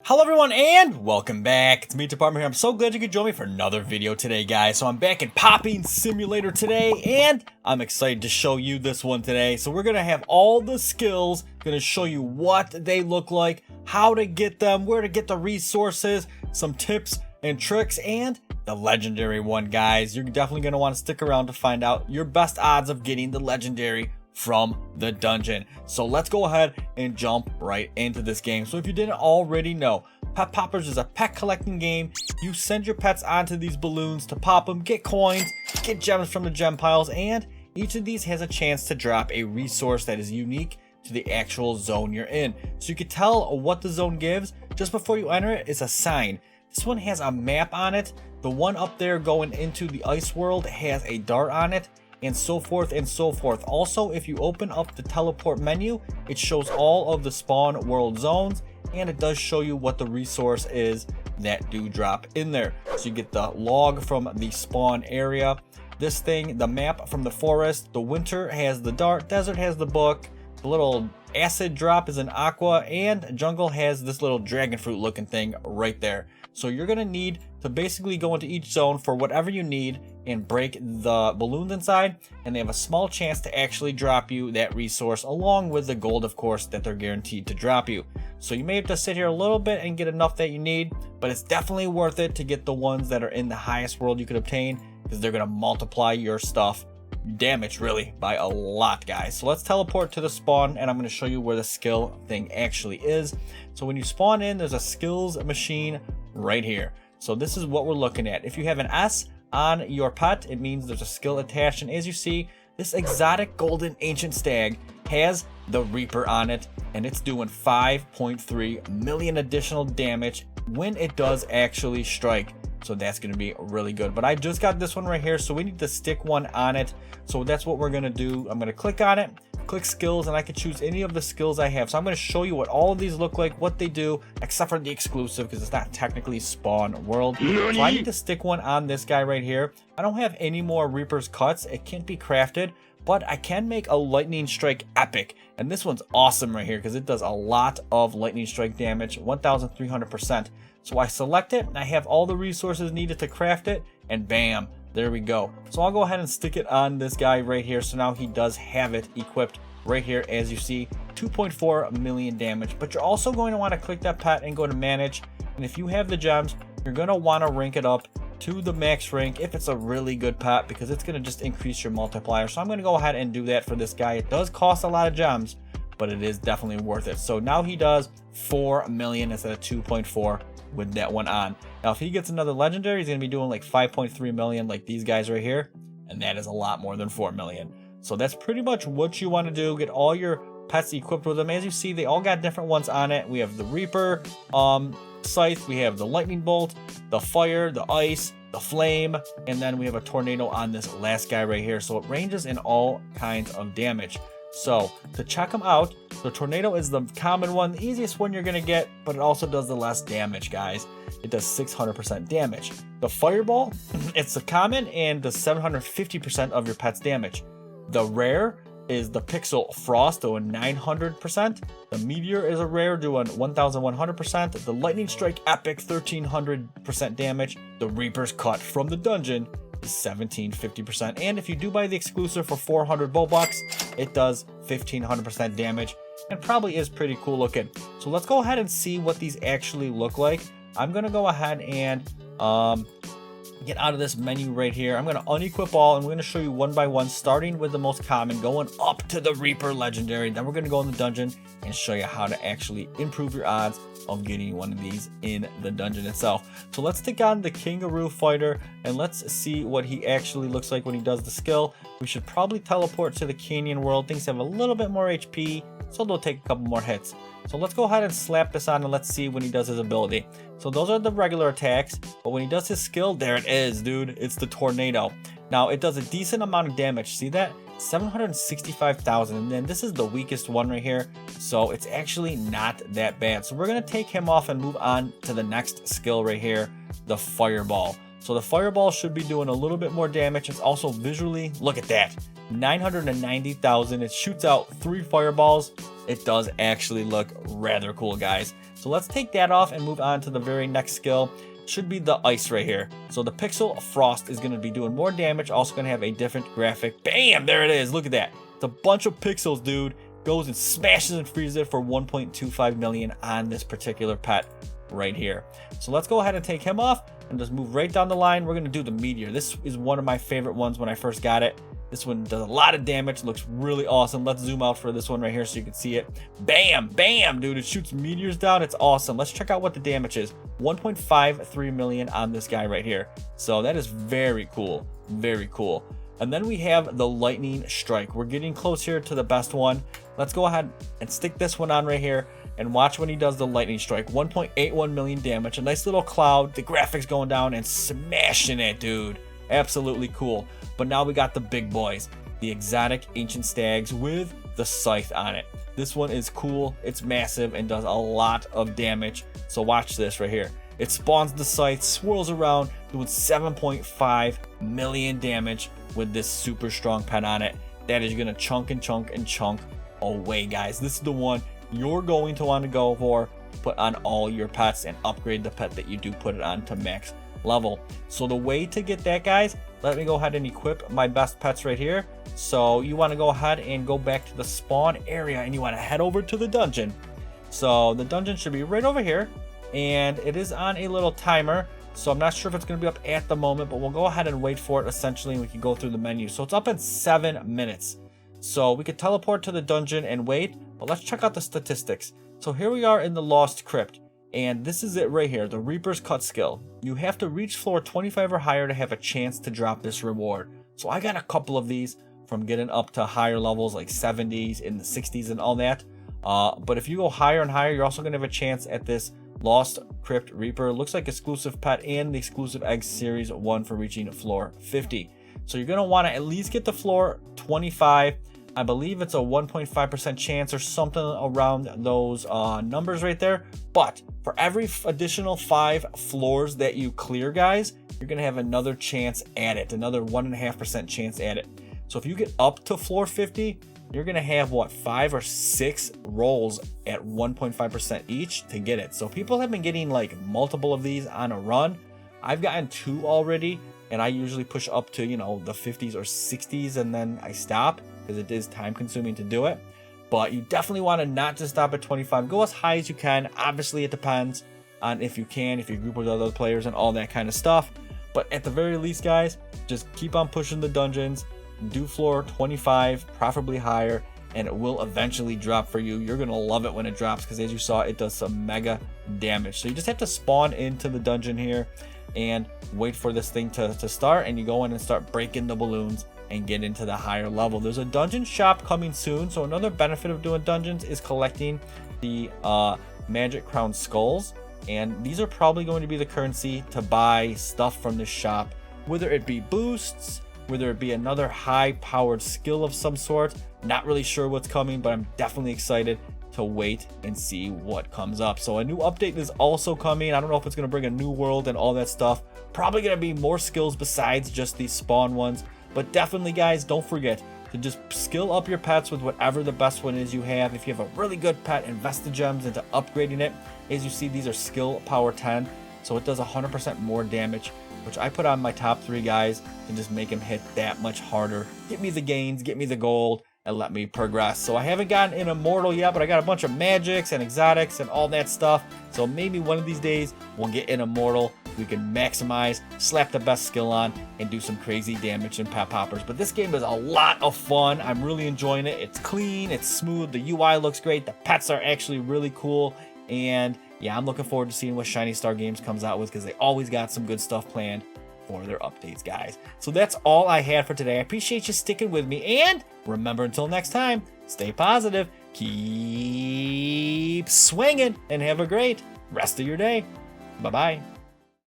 Hello everyone and welcome back. It's Meatdept here. I'm so glad you could join me for another video today, guys. So I'm back in Popping Simulator today and I'm excited to show you this one today. So we're going to have all the skills, going to show you what they look like, how to get them, where to get the resources, some tips and tricks, and the legendary one, guys. You're definitely going to want to stick around to find out your best odds of getting the legendary from the dungeon. So let's go ahead and jump right into this game. So if you didn't already know, Pet Poppers is a pet collecting game. You send your pets onto these balloons to pop them, get coins, get gems from the gem piles, and each of these has a chance to drop a resource that is unique to the actual zone you're in. So you can tell what the zone gives just before you enter it is a sign. This one has a map on it. The one up there going into the ice world has a dart on it, and so forth and so forth. Also, if you open up the teleport menu, it shows all of the spawn world zones, and it does show you what the resource is that do drop in there. So you get the log from the spawn area, this thing, the map from the forest, the winter has the dart, desert has the book, the little acid drop is an aqua, and jungle has this little dragon fruit looking thing right there. So you're gonna need to basically go into each zone for whatever you need and break the balloons inside, and they have a small chance to actually drop you that resource along with the gold, of course, that they're guaranteed to drop you. So you may have to sit here a little bit and get enough that you need, but it's definitely worth it to get the ones that are in the highest world you could obtain, because they're gonna multiply your stuff damage really by a lot, guys. So let's teleport to the spawn, and I'm going to show you where the skill thing actually is. So when you spawn in, there's a skills machine right here. So this is what we're looking at. If you have an S on your pet, it means there's a skill attached, and as you see, this exotic golden ancient stag has the Reaper on it, and it's doing 5.3 million additional damage when it does actually strike. So that's going to be really good. But I just got this one right here, so we need to stick one on it. So that's what we're going to do. I'm going to click on it, click skills, and I can choose any of the skills I have. So I'm going to show you what all of these look like, what they do, except for the exclusive, because it's not technically spawn world. So I need to stick one on this guy right here. I don't have any more Reaper's cuts. It can't be crafted, but I can make a lightning strike epic. And this one's awesome right here because it does a lot of lightning strike damage, 1,300%. So I select it, and I have all the resources needed to craft it, and bam, there we go. So I'll go ahead and stick it on this guy right here. So now he does have it equipped right here, as you see, 2.4 million damage. But you're also going to want to click that pet and go to manage. And if you have the gems, you're going to want to rank it up to the max rank if it's a really good pet, because it's going to just increase your multiplier. So I'm going to go ahead and do that for this guy. It does cost a lot of gems, but it is definitely worth it. So now he does 4 million instead of 2.4 with that one on. Now if he gets another legendary, he's going to be doing like 5.3 million like these guys right here, and that is a lot more than 4 million. So that's pretty much what you want to do. Get all your pets equipped with them. As you see, they all got different ones on it. We have the Reaper Scythe, we have the lightning bolt, the fire, the ice, the flame, and then we have a tornado on this last guy right here. So it ranges in all kinds of damage. So to check them out, the tornado is the common one, the easiest one you're going to get, but it also does the less damage, guys. It does 600% damage. The fireball, it's the common and does 750% of your pet's damage. The rare is the pixel frost doing 900%. The meteor is a rare doing 1100%. The lightning strike epic 1300% damage. The Reaper's cut from the dungeon is 1750%, and if you do buy the exclusive for 400 Robux, it does 1500% damage and probably is pretty cool looking. So let's go ahead and see what these actually look like. I'm gonna go ahead and get out of this menu right here. I'm gonna unequip all, and we're gonna show you one by one, starting with the most common, going up to the Reaper legendary. Then we're gonna go in the dungeon and show you how to actually improve your odds of getting one of these in the dungeon itself. So let's take on the Kangaroo Fighter, and let's see what he actually looks like when he does the skill. We should probably teleport to the Canyon world. Things have a little bit more HP, so they'll take a couple more hits. So let's go ahead and slap this on, and let's see when he does his ability. So those are the regular attacks, but when he does his skill, there it is, dude. It's the tornado. Now it does a decent amount of damage. See that? 765,000, and then this is the weakest one right here, so it's actually not that bad. So we're gonna take him off and move on to the next skill right here, the fireball. So the fireball should be doing a little bit more damage. It's also visually, look at that, 990,000. It shoots out 3 fireballs. It does actually look rather cool, guys. So let's take that off and move on to the very next skill. Should be the ice right here. So the pixel frost is going to be doing more damage. Also going to have a different graphic. Bam! There it is. Look at that. It's a bunch of pixels, dude. Goes and smashes and freezes it for 1.25 million on this particular pet right here. So let's go ahead and take him off and just move right down the line. We're going to do the meteor. This is one of my favorite ones when I first got it. This one does a lot of damage, looks really awesome. Let's zoom out for this one right here so you can see it. Bam, bam, dude, it shoots meteors down. It's awesome. Let's check out what the damage is. 1.53 million on this guy right here. So that is very cool, very cool. And then we have the lightning strike. We're getting close here to the best one. Let's go ahead and stick this one on right here and watch when he does the lightning strike. 1.81 million damage, a nice little cloud, the graphics going down and smashing it, dude. Absolutely cool. But now we got the big boys, the exotic ancient stags with the scythe on it. This one is cool, it's massive and does a lot of damage. So watch this right here. It spawns the scythe, swirls around, doing 7.5 million damage with this super strong pet on it. That is gonna chunk and chunk and chunk away, guys. This is the one you're going to want to go for, put on all your pets and upgrade the pet that you do put it on to max level. So the way to get that, guys, let me go ahead and equip my best pets right here. So you want to go ahead and go back to the spawn area and you want to head over to the dungeon. So the dungeon should be right over here and it is on a little timer. So I'm not sure if it's going to be up at the moment, but we'll go ahead and wait for it essentially and we can go through the menu. So it's up in 7 minutes. So we could teleport to the dungeon and wait, but let's check out the statistics. So here we are in the Lost Crypt. And this is it right here, the Reaper's Cut skill. You have to reach floor 25 or higher to have a chance to drop this reward. So I got a couple of these from getting up to higher levels like 70s, in the 60s and all that. But if you go higher and higher, you're also going to have a chance at this Lost Crypt Reaper. Looks like exclusive pet and the exclusive egg series 1 for reaching floor 50. So you're going to want to at least get to floor 25. I believe it's a 1.5% chance or something around those numbers right there. But for every additional 5 floors that you clear, guys, you're going to have another chance at it, another 1.5% chance at it. So if you get up to floor 50, you're going to have, what, 5 or 6 rolls at 1.5% each to get it. So people have been getting like multiple of these on a run. I've gotten 2 already, and I usually push up to, you know, the 50s or 60s, and then I stop because it is time consuming to do it. But you definitely want to not just stop at 25. Go as high as you can. Obviously, it depends on if you can, if you group with other players and all that kind of stuff. But at the very least, guys, just keep on pushing the dungeons. Do floor 25, preferably higher, and it will eventually drop for you. You're going to love it when it drops because, as you saw, it does some mega damage. So you just have to spawn into the dungeon here and wait for this thing to start, and you go in and start breaking the balloons and get into the higher level. There's a dungeon shop coming soon, so another benefit of doing dungeons is collecting the magic crown skulls, and these are probably going to be the currency to buy stuff from this shop, whether it be boosts, whether it be another high powered skill of some sort. Not really sure what's coming, but I'm definitely excited to wait and see what comes up. So a new update is also coming. I don't know if it's going to bring a new world and all that stuff. Probably going to be more skills besides just these spawn ones. But definitely, guys, don't forget to just skill up your pets with whatever the best one is you have. If you have a really good pet, invest the gems into upgrading it. As you see, these are skill power 10, so it does 100% more damage, which I put on my top 3 guys to just make them hit that much harder. Get me the gains, get me the gold, and let me progress. So I haven't gotten an Immortal yet, but I got a bunch of magics and exotics and all that stuff. So maybe one of these days we'll get an Immortal. We can maximize, slap the best skill on, and do some crazy damage in pet poppers. But this game is a lot of fun. I'm really enjoying it. It's clean, it's smooth, the UI looks great, the pets are actually really cool, and yeah, I'm looking forward to seeing what Shiny Star Games comes out with because they always got some good stuff planned for their updates, guys. So that's all I had for today. I appreciate you sticking with me, and remember, until next time, stay positive, keep swinging, and have a great rest of your day. Bye-bye.